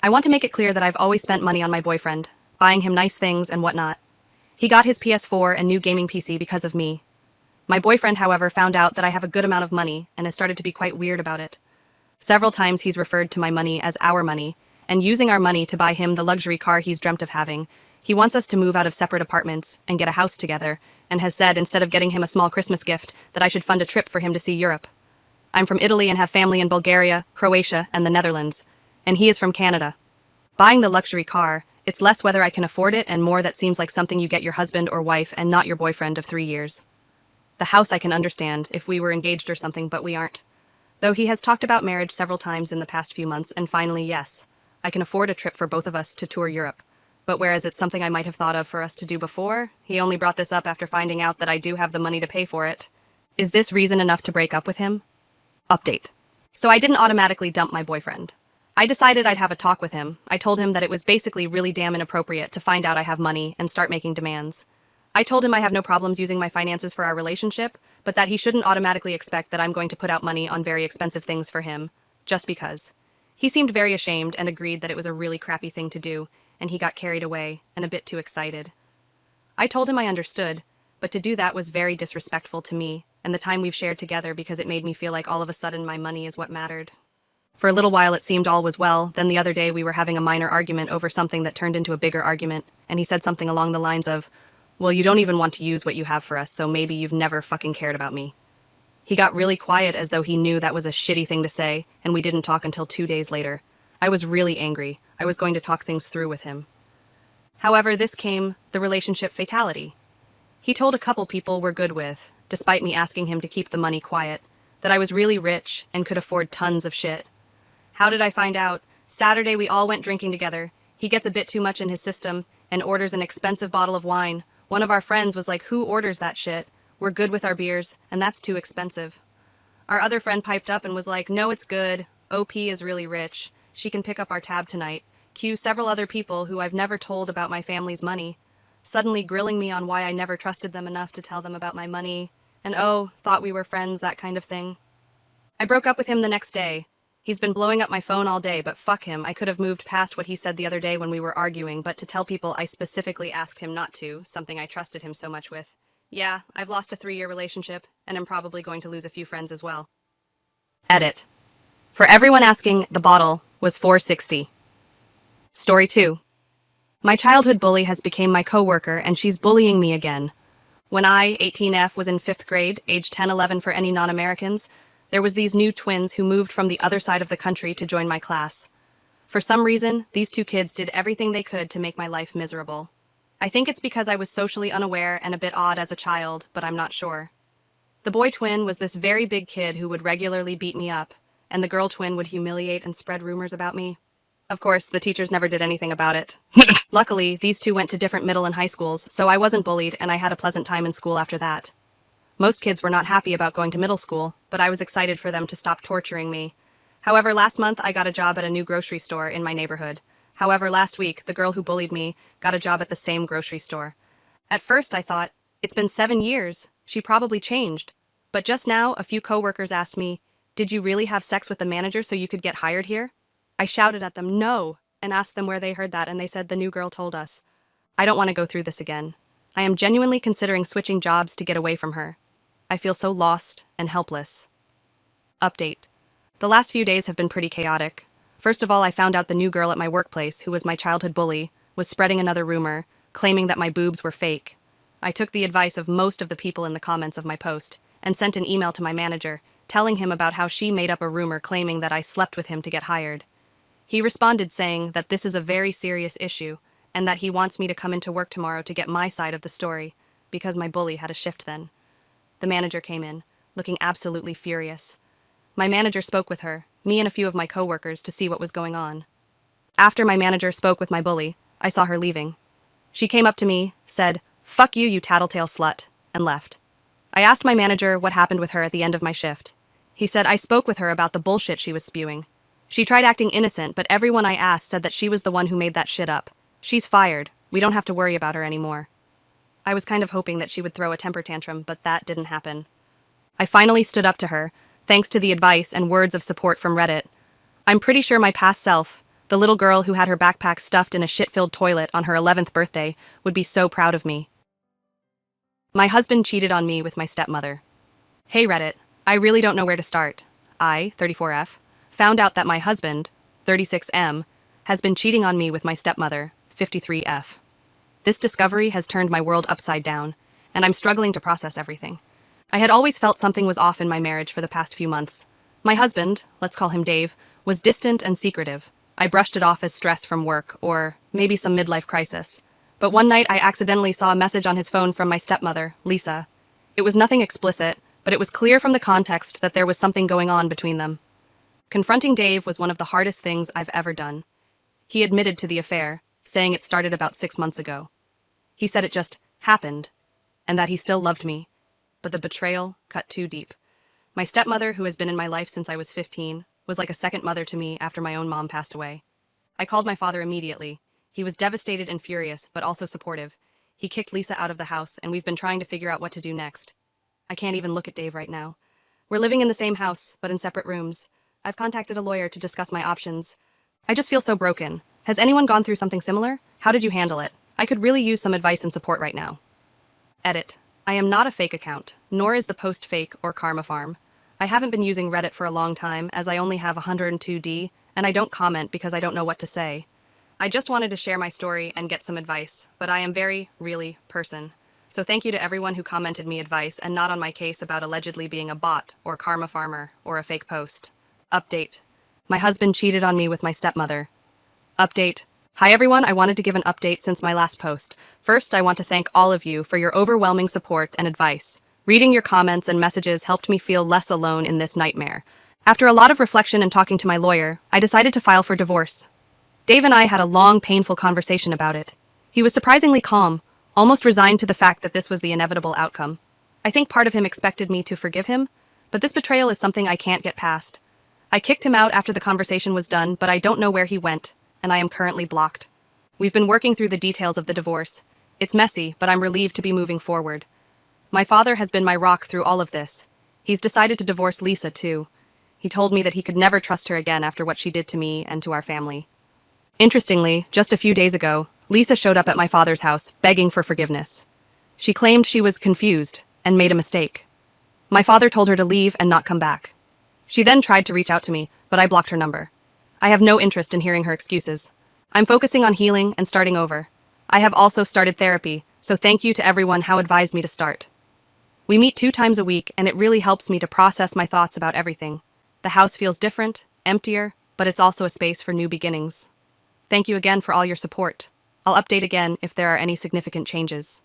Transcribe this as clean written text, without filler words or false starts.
I want to make it clear that I've always spent money on my boyfriend, buying him nice things and whatnot. He got his PS4 and new gaming PC because of me. My boyfriend, however, found out that I have a good amount of money and has started to be quite weird about it. Several times he's referred to my money as our money, and using our money to buy him the luxury car he's dreamt of having. He wants us to move out of separate apartments and get a house together, and has said instead of getting him a small Christmas gift that I should fund a trip for him to see Europe. I'm from Italy and have family in Bulgaria, Croatia, and the Netherlands, and he is from Canada. Buying the luxury car, it's less whether I can afford it and more that seems like something you get your husband or wife and not your boyfriend of 3 years. The house I can understand if we were engaged or something, but we aren't. Though he has talked about marriage several times in the past few months, and finally, yes, I can afford a trip for both of us to tour Europe. But whereas it's something I might have thought of for us to do before, he only brought this up after finding out that I do have the money to pay for it. Is this reason enough to break up with him? Update. So I didn't automatically dump my boyfriend. I decided I'd have a talk with him. I told him that it was basically really damn inappropriate to find out I have money and start making demands. I told him I have no problems using my finances for our relationship, but that he shouldn't automatically expect that I'm going to put out money on very expensive things for him, just because. He seemed very ashamed and agreed that it was a really crappy thing to do, and he got carried away and a bit too excited. I told him I understood, but to do that was very disrespectful to me and the time we've shared together because it made me feel like all of a sudden my money is what mattered. For a little while it seemed all was well, then the other day we were having a minor argument over something that turned into a bigger argument, and he said something along the lines of, "Well, you don't even want to use what you have for us, so maybe you've never fucking cared about me." He got really quiet as though he knew that was a shitty thing to say, and we didn't talk until 2 days later. I was really angry. I was going to talk things through with him. However, this came the relationship fatality. He told a couple people we're good with, despite me asking him to keep the money quiet, that I was really rich and could afford tons of shit. How did I find out? Saturday we all went drinking together. He gets a bit too much in his system and orders an expensive bottle of wine. One of our friends was like, "Who orders that shit? We're good with our beers, and that's too expensive." Our other friend piped up and was like, "No, it's good. OP is really rich. She can pick up our tab tonight." Cue several other people who I've never told about my family's money, suddenly grilling me on why I never trusted them enough to tell them about my money, and oh, thought we were friends, that kind of thing. I broke up with him the next day. He's been blowing up my phone all day, but fuck him. I could have moved past what he said the other day when we were arguing, but to tell people I specifically asked him not to, something I trusted him so much with. Yeah, I've lost a 3-year relationship, and I'm probably going to lose a few friends as well. Edit. For everyone asking, the bottle was $4.60. Story 2. My childhood bully has become my coworker, and she's bullying me again. When I, 18F, was in 5th grade, age 10-11 for any non-Americans, there was these new twins who moved from the other side of the country to join my class. For some reason, these 2 kids did everything they could to make my life miserable. I think it's because I was socially unaware and a bit odd as a child, but I'm not sure. The boy twin was this very big kid who would regularly beat me up, and the girl twin would humiliate and spread rumors about me. Of course, the teachers never did anything about it. Luckily, these 2 went to different middle and high schools, so I wasn't bullied and I had a pleasant time in school after that. Most kids were not happy about going to middle school, but I was excited for them to stop torturing me. However, last month I got a job at a new grocery store in my neighborhood. However, last week, the girl who bullied me got a job at the same grocery store. At first, I thought, it's been 7 years. She probably changed. But just now, a few coworkers asked me, "Did you really have sex with the manager so you could get hired here?" I shouted at them, "No," and asked them where they heard that, and they said the new girl told us. I don't want to go through this again. I am genuinely considering switching jobs to get away from her. I feel so lost and helpless. Update. The last few days have been pretty chaotic. First of all, I found out the new girl at my workplace, who was my childhood bully, was spreading another rumor, claiming that my boobs were fake. I took the advice of most of the people in the comments of my post, and sent an email to my manager, telling him about how she made up a rumor claiming that I slept with him to get hired. He responded saying that this is a very serious issue, and that he wants me to come into work tomorrow to get my side of the story, because my bully had a shift then. The manager came in, looking absolutely furious. My manager spoke with her, me and a few of my coworkers, to see what was going on. After my manager spoke with my bully, I saw her leaving. She came up to me, said, "Fuck you, you tattletale slut," and left. I asked my manager what happened with her at the end of my shift. He said I spoke with her about the bullshit she was spewing. She tried acting innocent, but everyone I asked said that she was the one who made that shit up. She's fired. We don't have to worry about her anymore. I was kind of hoping that she would throw a temper tantrum, but that didn't happen. I finally stood up to her, thanks to the advice and words of support from Reddit. I'm pretty sure my past self, The little girl who had her backpack stuffed in a shit-filled toilet on her 11th birthday would be so proud of me. My husband cheated on me with my stepmother. Hey Reddit, I really don't know where to start. I, 34F, found out that my husband, 36M, has been cheating on me with my stepmother, 53F. This discovery has turned my world upside down, and I'm struggling to process everything. I had always felt something was off in my marriage for the past few months. My husband, let's call him Dave, was distant and secretive. I brushed it off as stress from work, or maybe some midlife crisis. But one night I accidentally saw a message on his phone from my stepmother, Lisa. It was nothing explicit, but it was clear from the context that there was something going on between them. Confronting Dave was one of the hardest things I've ever done. He admitted to the affair, saying it started about 6 months ago. He said it just happened, and that he still loved me. But the betrayal cut too deep. My stepmother, who has been in my life since I was 15, was like a second mother to me after my own mom passed away. I called my father immediately. He was devastated and furious, but also supportive. He kicked Lisa out of the house, and we've been trying to figure out what to do next. I can't even look at Dave right now. We're living in the same house, but in separate rooms. I've contacted a lawyer to discuss my options. I just feel so broken. Has anyone gone through something similar? How did you handle it? I could really use some advice and support right now. Edit. I am not a fake account, nor is the post fake or Karma Farm. I haven't been using Reddit for a long time, as I only have 102D, and I don't comment because I don't know what to say. I just wanted to share my story and get some advice, but I am very, really person. So thank you to everyone who commented me advice and not on my case about allegedly being a bot or karma farmer or a fake post. Update. My husband cheated on me with my stepmother. Update. Hi everyone, I wanted to give an update since my last post. First, I want to thank all of you for your overwhelming support and advice. Reading your comments and messages helped me feel less alone in this nightmare. After a lot of reflection and talking to my lawyer, I decided to file for divorce. Dave and I had a long, painful conversation about it. He was surprisingly calm, almost resigned to the fact that this was the inevitable outcome. I think part of him expected me to forgive him, but this betrayal is something I can't get past. I kicked him out after the conversation was done, but I don't know where he went, and I am currently blocked. We've been working through the details of the divorce. It's messy, but I'm relieved to be moving forward. My father has been my rock through all of this. He's decided to divorce Lisa, too. He told me that he could never trust her again after what she did to me and to our family. Interestingly, just a few days ago, Lisa showed up at my father's house, begging for forgiveness. She claimed she was confused and made a mistake. My father told her to leave and not come back. She then tried to reach out to me, but I blocked her number. I have no interest in hearing her excuses. I'm focusing on healing and starting over. I have also started therapy, so thank you to everyone who advised me to start. We meet 2 times a week, and it really helps me to process my thoughts about everything. The house feels different, emptier, but it's also a space for new beginnings. Thank you again for all your support. I'll update again if there are any significant changes.